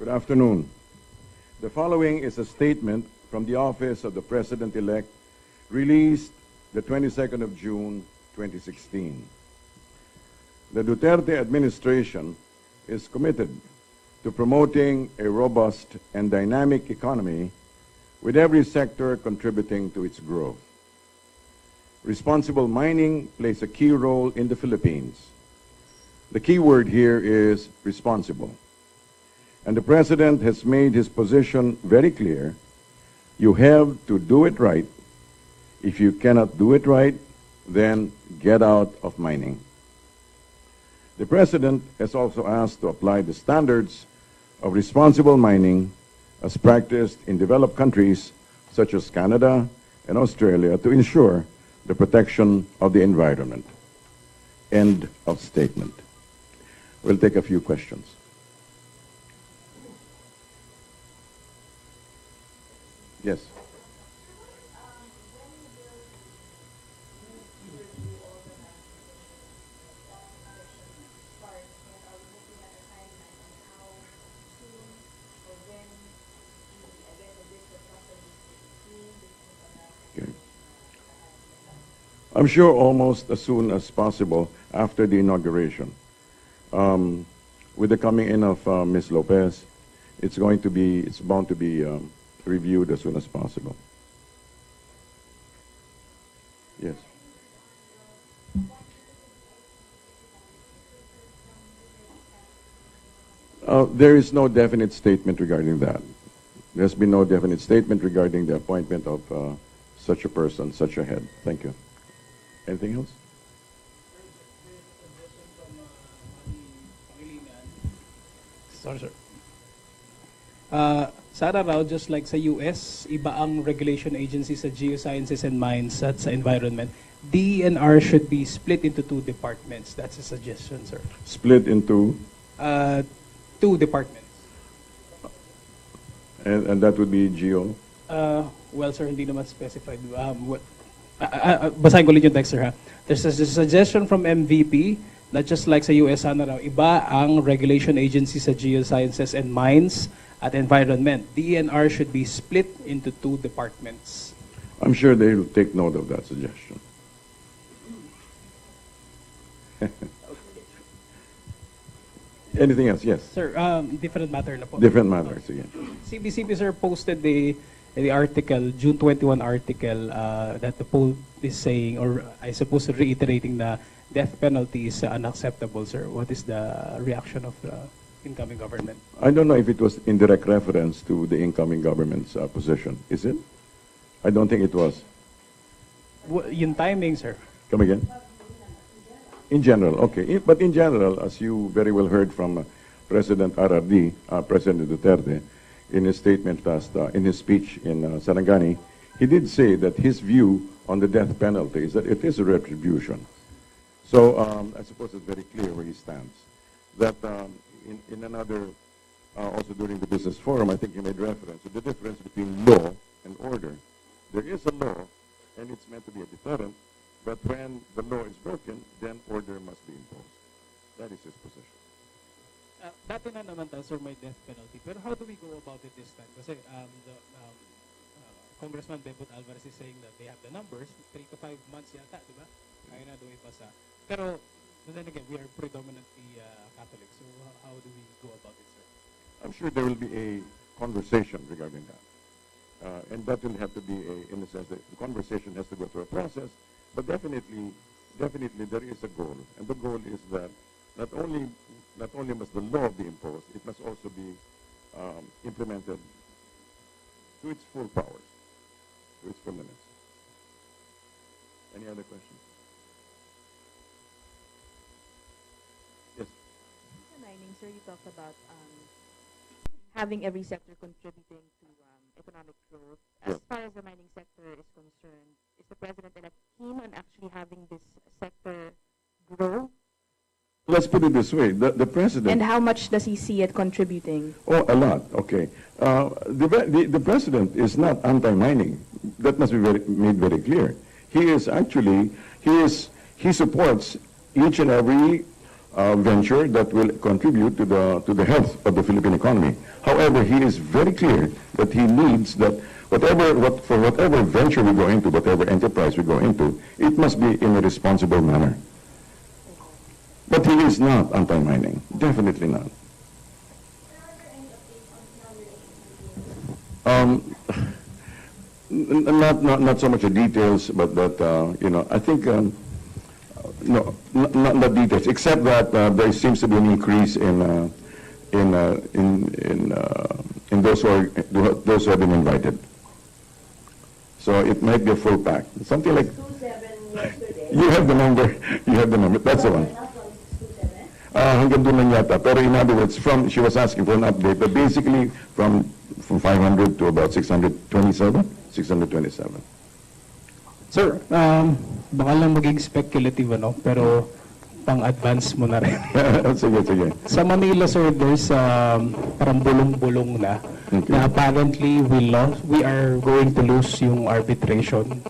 Good afternoon. The following is a statement from the Office of the President-elect released the 22nd of June, 2016. The Duterte administration is committed to promoting a robust and dynamic economy with every sector contributing to its growth. Responsible mining plays a key role in the Philippines. The key word here is responsible. And the President has made his position very clear. You have to do it right. If you cannot do it right, then get out of mining. The President has also asked to apply the standards of responsible mining as practiced in developed countries such as Canada and Australia to ensure the protection of the environment. End of statement. We'll take a few questions. Yes. Okay. I'm sure almost as soon as possible after the inauguration. With the coming in of Ms. Lopez, it's bound to be reviewed as soon as possible. Yes. There is no definite statement regarding that. There's been no definite statement regarding the appointment of such a person, such a head. Thank you. Anything else? Sorry, sir. Sa araw, just like sa US, iba ang regulation agency sa geosciences and mines at sa environment. DENR should be split into two departments. That's a suggestion, sir. Split into? Two departments. And that would be geo? Well, sir, hindi naman specified. Basahin ko ulit yung text, sir, ha? There's a suggestion from MVP na just like sa US, raw, iba ang regulation agency sa geosciences and mines at environment. DENR should be split into two departments. I'm sure they will take note of that suggestion. Anything else? Yes. Sir, different matter na po. Different matters, again. CBCP, sir, posted the article, June 21 article, that the poll is saying, or I suppose reiterating, the death penalty is unacceptable, sir. What is the reaction of the incoming government? I don't know if it was in direct reference to the incoming government's position. Is it? I don't think it was. Yung timing, sir. Come again? In general, okay. But in general, as you very well heard from President RRD, President Duterte, in his statement in his speech in Sarangani, he did say that his view on the death penalty is that it is a retribution. So I suppose it's very clear where he stands. That in another, also during the business forum, I think he made reference to the difference between law and order. There is a law, and it's meant to be a deterrent, but when the law is broken, then order must be imposed. That is his position. Dati na naman tayo, sir, may death penalty. Pero how do we go about it this time? Kasi Congressman Bebot Alvarez is saying that they have the numbers, 3 to 5 months yata, di ba? Kaya na doon ipasa. Pero, then again, we are predominantly Catholic. So how do we go about it, sir? I'm sure there will be a conversation regarding that. And that will have to be, in the sense that the conversation has to go through a process, but definitely there is a goal. And the goal is that not only must the law be imposed, it must also be implemented to its full powers, to its full limits. Any other questions? Yes. Mining, sir, you talked about having every sector contributing to economic growth. As far as the mining sector is concerned, is the President-elect keen on actually having this sector grow? Let's put it this way, the President... And how much does he see it contributing? Oh, a lot, okay. The President is not anti-mining. That must be made very clear. He is actually, he supports each and every venture that will contribute to the health of the Philippine economy. However, he is very clear that he needs that for whatever venture we go into, whatever enterprise we go into, it must be in a responsible manner. But he is not anti-mining, definitely not. Not so much the details, but I think no, not details, except that there seems to be an increase in those who have been invited. So it might be a full pack, something like. 27 yesterday. You have the number. You have the number. That's the one. Hanggang doon lang yata. Pero in other words, she was asking for an update, but basically from 500 to about 627. Sir, baka lang maging speculative, pero pang-advance mo na rin. Sige. Sa Manila, sir, there's parang bulong-bulong na apparently we are going to lose yung arbitration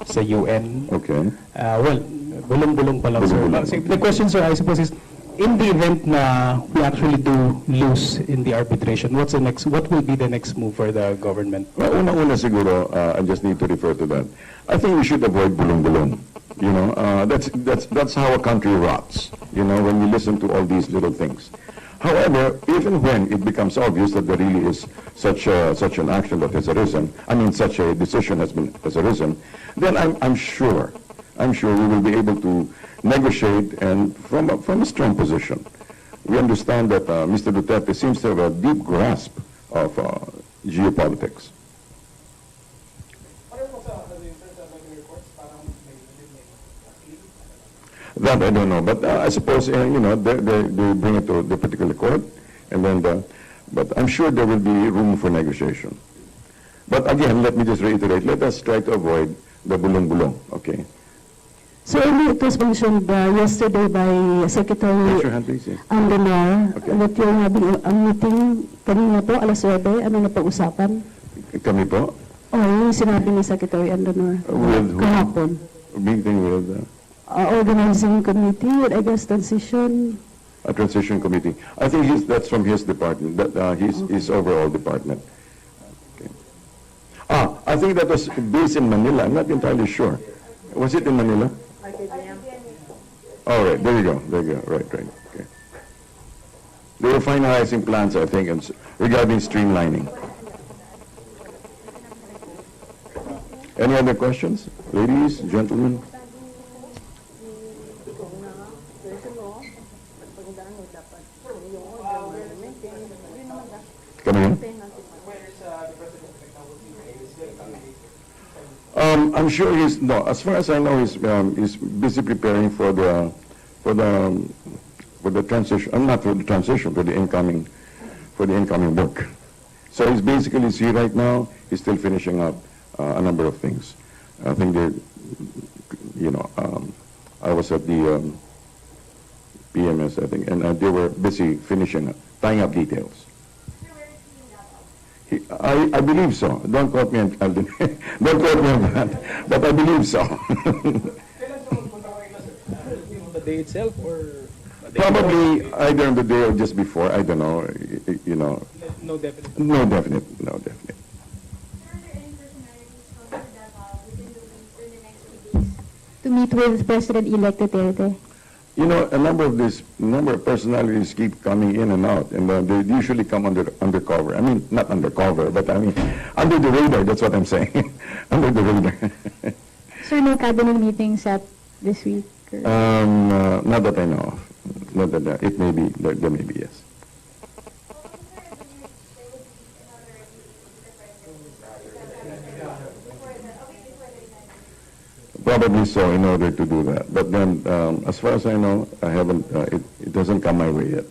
sa UN. Okay. Well, bulong-bulong pa lang, sir. Bulong-bulong. The question, sir, I suppose is, in the event na we actually do lose in the arbitration, what will be the next move for the government? Well, una siguro, I just need to refer to that. I think we should avoid bulong-bulong. That's how a country rots, when you listen to all these little things. However, even when it becomes obvious that there really is such an action that has arisen, such a decision has arisen, then I'm sure we will be able to negotiate and from a strong position. We understand that Mr. Duterte seems to have a deep grasp of geopolitics. That I don't know, but I suppose they bring it to the particular court, and then but I'm sure there will be room for negotiation. But again, let me just reiterate: let us try to avoid the bulong-bulong. Okay. So it was mentioned yesterday by Secretary Raise your hand, please. Yes. Andonar Okay. that you're having a meeting kanina po, alas 9, ano na pag-usapan? Kami po, Yung sinabi ni Secretary Andonar With who? kahapon. meeting with Organizing committee with, I guess, transition. a transition committee. I think that's from his department. His overall department. Okay. I think that was based in Manila. I'm not entirely sure. Was it in Manila? All right, there you go. Right. Okay. They were finalizing plans, I think, regarding streamlining. Any other questions? Ladies, gentlemen? Come in. I'm sure as far as I know, he's busy preparing for the transition, not for the transition, for the incoming work. So he's basically, right now, he's still finishing up a number of things. I think I was at the PMS, I think, and they were busy tying up details. I believe so. Don't quote me on Don't quote me on that. But I believe so. The day itself or Probably either on the day or just before. I don't know. no definite. No definite. Are there any personalities from Davao within the week or the next few days To meet with President-elect Duterte. A number of personalities keep coming in and out, and they usually come undercover. Not undercover, but under the radar. That's what I'm saying. Under the radar. Sir, no cabinet meetings at this week? Not that I know of. Not that it may be. There may be, yes. Probably so, in order to do that. But then, as far as I know, I haven't. It doesn't come my way yet.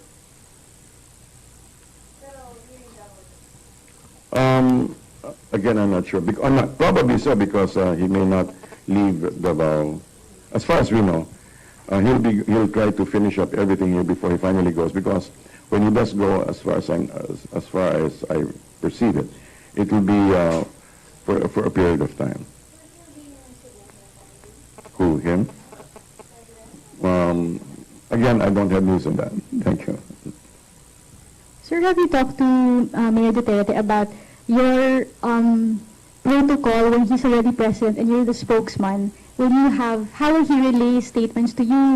Again, I'm not sure. Probably so, because he may not leave Davao. As far as we know, he'll try to finish up everything here before he finally goes. Because when he does go, as far as I perceive it, it will be for a period of time. Who, him? Again, I don't have news on that. Thank you. Sir, have you talked to Mayor Duterte about your protocol when he's already president and you're the spokesman? How will he relay statements to you?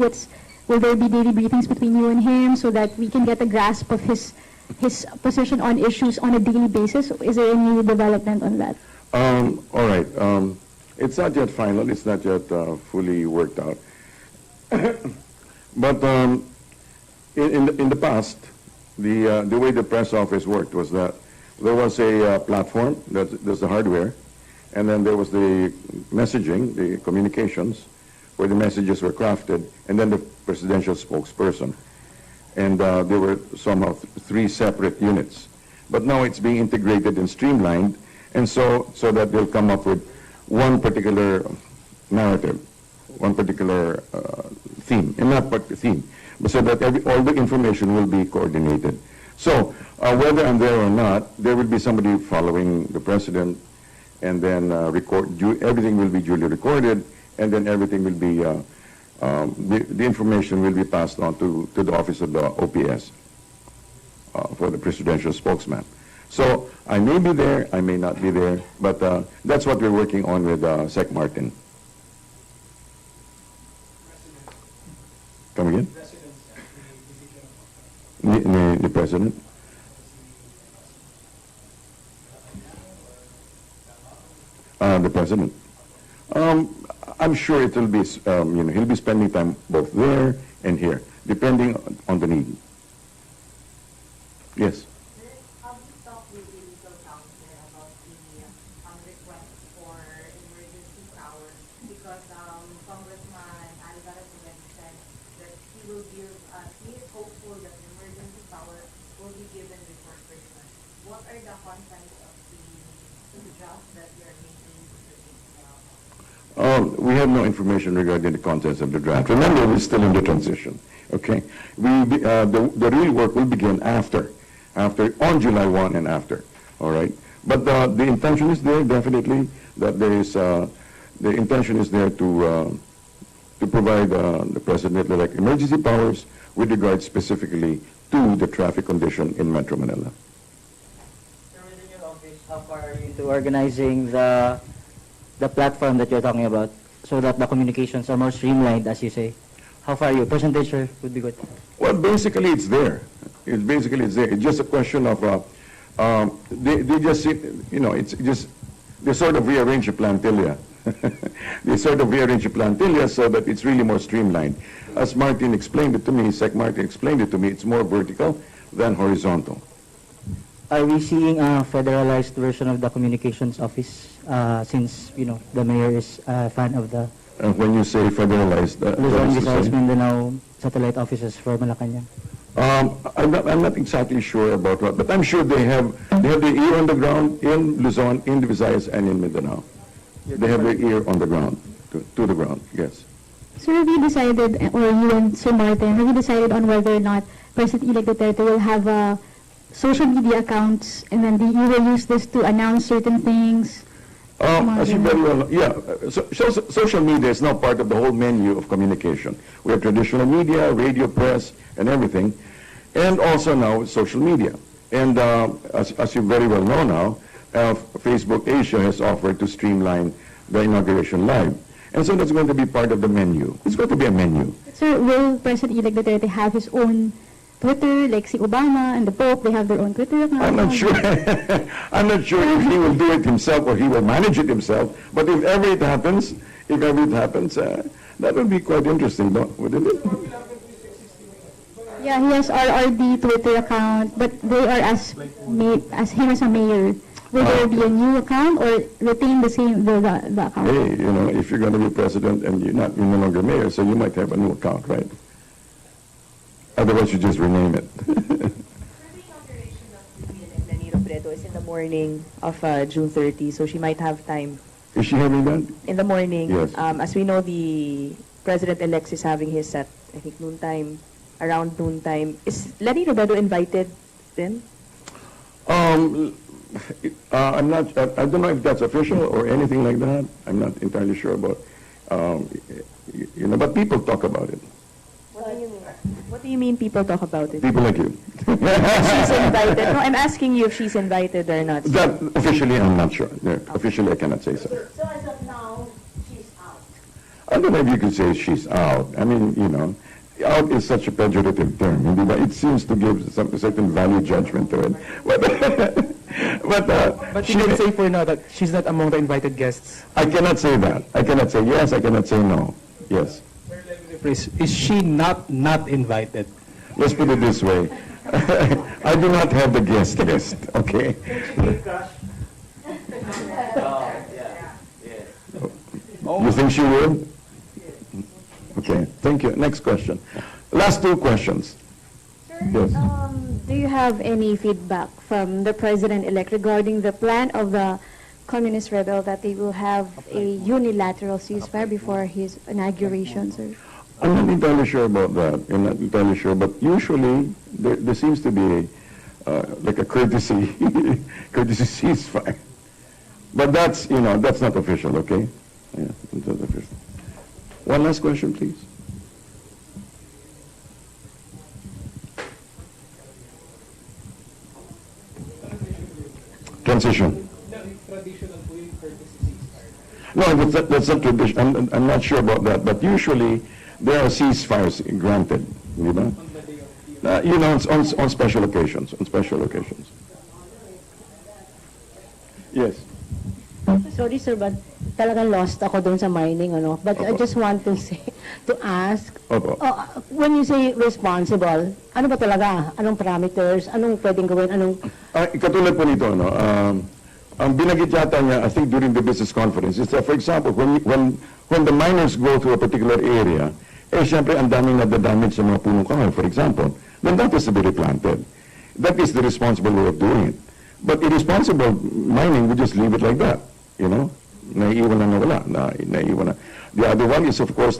Will there be daily briefings between you and him so that we can get a grasp of his position on issues on a daily basis? Is there any development on that? All right. It's not yet final. It's not yet fully worked out. But in the past, the way the press office worked was that there was a platform, there's the hardware, and then there was the messaging, the communications, where the messages were crafted, and then the presidential spokesperson. And there were somehow three separate units. But now it's being integrated and streamlined, and so that they'll come up with one particular narrative, one particular theme, and not but theme, but so that all the information will be coordinated. So whether I'm there or not, there will be somebody following the president, and then everything will be duly recorded, and then everything will be, the information will be passed on to the office of the OPS for the presidential spokesman. So I may be there, I may not be there, but that's what we're working on with Sec Martin. Come again? The president? The president. I'm sure it will be, he'll be spending time both there and here, depending on the need. Yes. Have you talked with the legal counsel about the request for emergency powers? Because Congressman Alvarez already said that he is hopeful that emergency power will be given before Christmas. What are the contents of the draft that you are making to We have no information regarding the contents of the draft. Remember, we're still in the transition. Okay, the real work will begin after on July 1 and after. All right, but the intention is there definitely. That there is the intention is there to provide the president-elect emergency powers with regard specifically to the traffic condition in Metro Manila. Sir, within your office, how far are you into organizing the platform that you're talking about so that the communications are more streamlined, as you say? How far are you? Percentage, sir, would be good. Well, basically, it's there. It's there. It's just a question of they just it's just they sort of rearrange the plantilla. They sort of rearrange the plantilla so that it's really more streamlined. As Martin explained it to me, Sec Martin explained it to me, it's more vertical than horizontal. Are we seeing a federalized version of the communications office since, the mayor is a fan of the When you say federalized, Luzon, that is to Visayas, say? Mindanao satellite offices for Malacanang? I'm not exactly sure about what, but I'm sure they have the ear on the ground in Luzon, in the Visayas, and in Mindanao. They have their ear on the ground, to the ground, yes. Sir, have you decided, or you and Sir Martin, have you decided on whether or not President-elect Duterte will have social media accounts, and then you will use this to announce certain things? As you very well know, social media is now part of the whole menu of communication. We have traditional media, radio, press, and everything, and also now social media. And as you very well know now, Facebook Asia has offered to streamline the inauguration live. And so that's going to be part of the menu. It's going to be a menu. Sir, will President-elect Duterte have his own Twitter, like si Obama and the Pope, they have their own Twitter account? I'm not sure. I'm not sure if he will do it himself or he will manage it himself. But if ever it happens, that would be quite interesting, wouldn't it? Yeah, he has RRD Twitter account, but they are as him as a mayor. Will there be a new account or retain the same the account? Hey, if you're going to be president and you're no longer mayor, so you might have a new account, right? Otherwise, you just rename it. The inauguration of Lenny Robredo is in the morning of June 30, so she might have time. Is she having that? In the morning. Yes. As we know, the president-elect is having his at, I think, noontime, around noontime. Is Lenny Robredo invited then? I'm not. I don't know if that's official or anything like that. I'm not entirely sure about. But people talk about it. What What do you mean people talk about it? People like you. She's invited. No, I'm asking you if she's invited or not. That officially, I'm not sure. Yeah, officially, I cannot say so. So as of now, she's out. I don't know if you could say she's out. I mean, you know, out is such a pejorative term. Hindi ba? It seems to give some certain value judgment to it. But you can say for now that she's not among the invited guests. I cannot say that. I cannot say yes. I cannot say no. Yes. Is she not invited? Let's put it this way. I do not have the guest list. Okay. You think she will? Okay. Thank you. Next question. Last two questions. Yes. Do you have any feedback from the president-elect regarding the plan of the communist rebel that they will have a unilateral ceasefire before his inauguration, sir? I'm not entirely sure about that. I'm not entirely sure, but usually there seems to be like a courtesy ceasefire. But that's, you know, that's not official, okay? Yeah, that's not official. One last question, please. Transition. No, that's not tradition. I'm not sure about that, but usually there are ceasefires granted, you know? You know, on special occasions, Yes. Sorry sir, but talagang lost ako doon sa mining, ano. But I just want to say, to ask, Opo. when you say responsible, ano ba talaga? Anong parameters? Anong pwedeng gawin? Anong... Katulad po nito, no, ang binagit yata niya, I think during the business conference, is that, for example, when the miners go to a particular area, syempre, ang daming nadadamage sa mga punong kahoy, for example, then that has to be replanted. That is the responsible way of doing it. But irresponsible mining would just leave it like that, you know? Naiiwan na nawala, naiiwan na. The other one is, of course,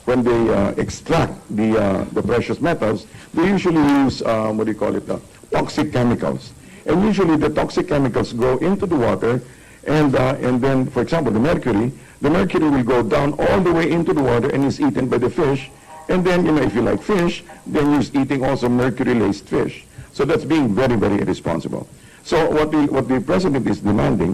when they extract the precious metals, they usually use, what do you call it, toxic chemicals. And usually the toxic chemicals go into the water, and then, for example, the mercury will go down all the way into the water and is eaten by the fish. And then, you know, if you like fish, then you're eating also mercury-laced fish. So that's being very, very irresponsible. So what the president is demanding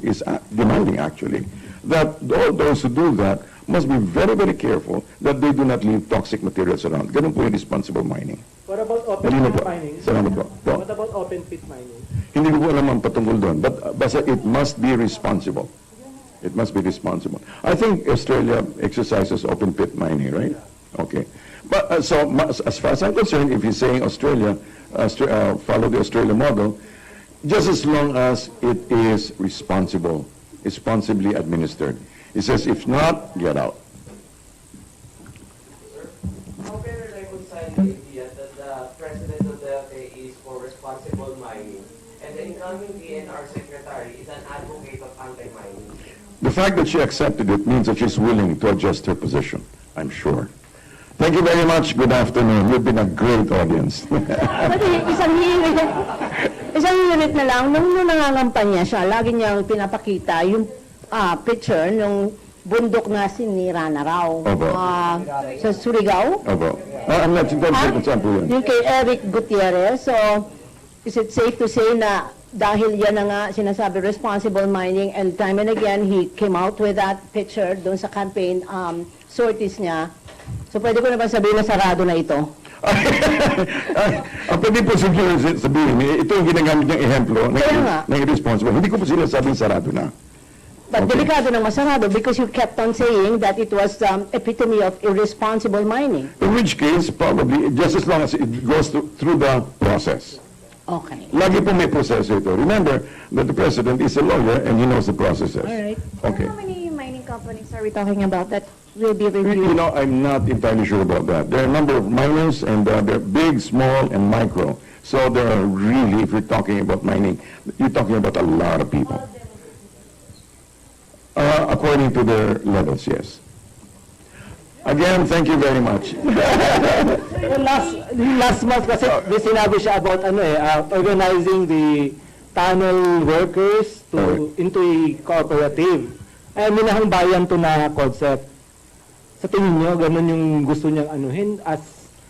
actually that all those who do that must be very, very careful that they do not leave toxic materials around. Ganun po yung responsible mining. What about open pit mining? Salamat po. What about open pit mining? Hindi ko po alam ang patungkol doon, but basta it must be responsible. It must be responsible. I think Australia exercises open pit mining, right? Okay. But so as far as I'm concerned, if he's saying Australia, follow the Australia model, just as long as it is responsible, responsibly administered. He says, if not, get out. How can I reconcile the idea that President Duterte is for responsible mining and the incoming DNR secretary is an advocate of anti-mining? The fact that she accepted it means that she's willing to adjust her position, I'm sure. Thank you very much. Good afternoon. You've been a great audience. Pati isang unit na lang, nung nangangampanya siya, lagi niyang pinapakita yung picture ng bundok na sinira na raw. Opo. Sa Surigao. Opo. I'm not sure saan po yun. Yung kay Eric Gutierrez. So, is it safe to say na dahil yan na nga sinasabi responsible mining, and time and again, he came out with that picture doon sa campaign sorties niya. So, pwede ko na ba sabihin na sarado na ito? Ang pwede po sabihin, ito yung ginagamit niyang ehemplo ng irresponsible. Hindi ko po sinasabing sarado na. But delikado na masarado because you kept on saying that it was epitome of irresponsible mining. In which case, probably, just as long as it goes through the process. Okay. Lagi po may proseso ito. Remember that the president is a lawyer and he knows the processes. All right. Okay. How many mining companies are we talking about that will be You reviewed? know, I'm not entirely sure about that. There are a number of miners, and they're big, small, and micro. So there are really, if you're talking about mining, you're talking about a lot of people. According to their levels, yes. Again, thank you very much. Last month kasi may sinabi siya about organizing the tunnel workers into a cooperative. Ay, minahang bayan to na concept. Sa tingin niyo, ganun yung gusto niyang anuhin as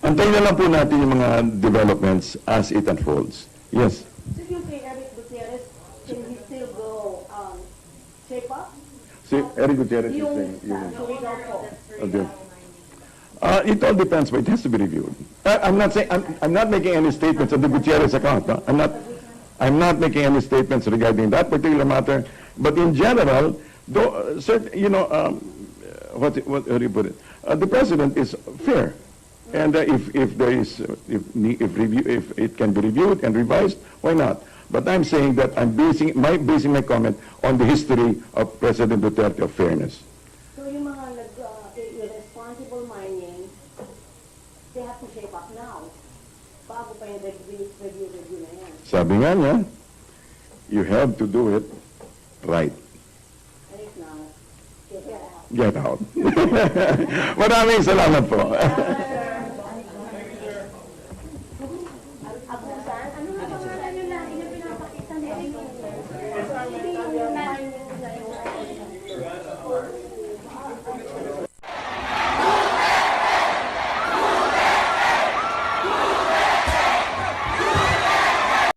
Antayin na lang po natin yung mga developments as it unfolds. Yes. So yung kay Eric Gutierrez, can he still go shape up? Si Eric Gutierrez is Yung saying, sa illegal po. okay. It all depends, but it has to be reviewed. I'm not saying I'm not making any statements on the Gutierrez account. No? I'm not making any statements regarding that particular matter. But in general, though, how do you put it? The president is fair, and if there is if it can be reviewed and revised, why not? But I'm saying that I'm basing my comment on the history of President Duterte of fairness. So yung mga irresponsible mining, they have to shape up now. Bago pa yung review na yan. Sabi nga niya, you have to do it right. And if not, get out. Get out. Maraming salamat po.